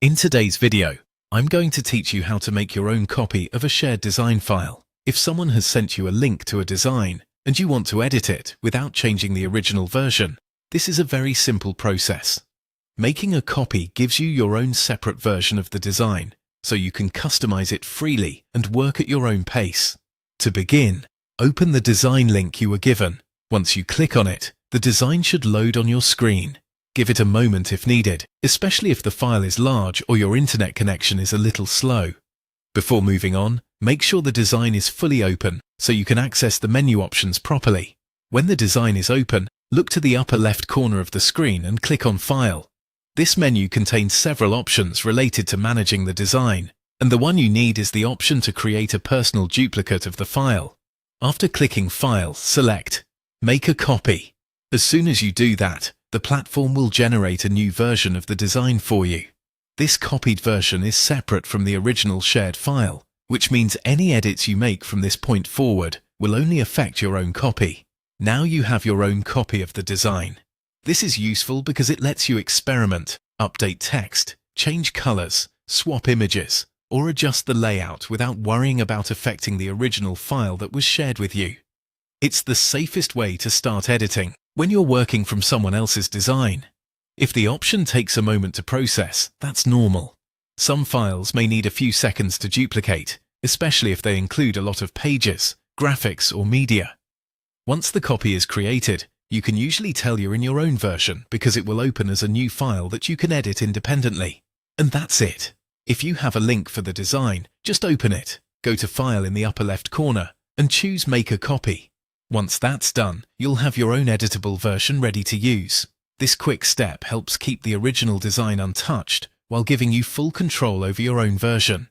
In today's video, I'm going to teach you how to make your own copy of a shared design file. If someone has sent you a link to a design and you want to edit it without changing the original version, this is a very simple process. Making a copy gives you your own separate version of the design, so you can customize it freely and work at your own pace. To begin, open the design link you were given. Once you click on it, the design should load on your screen. Give it a moment if needed, especially if the file is large or your internet connection is a little slow. Before moving on, make sure the design is fully open so you can access the menu options properly. When the design is open, look to the upper left corner of the screen and click on File. This menu contains several options related to managing the design, and the one you need is the option to create a personal duplicate of the file. After clicking File, select Make a Copy. As soon as you do that, the platform will generate a new version of the design for you. This copied version is separate from the original shared file, which means any edits you make from this point forward will only affect your own copy. Now you have your own copy of the design. This is useful because it lets you experiment, update text, change colors, swap images, or adjust the layout without worrying about affecting the original file that was shared with you. It's the safest way to start editing when you're working from someone else's design. If the option takes a moment to process, that's normal. Some files may need a few seconds to duplicate, especially if they include a lot of pages, graphics, or media. Once the copy is created, you can usually tell you're in your own version because it will open as a new file that you can edit independently. And that's it. If you have a link for the design, just open it, go to File in the upper left corner, and choose Make a Copy. Once that's done, you'll have your own editable version ready to use. This quick step helps keep the original design untouched while giving you full control over your own version.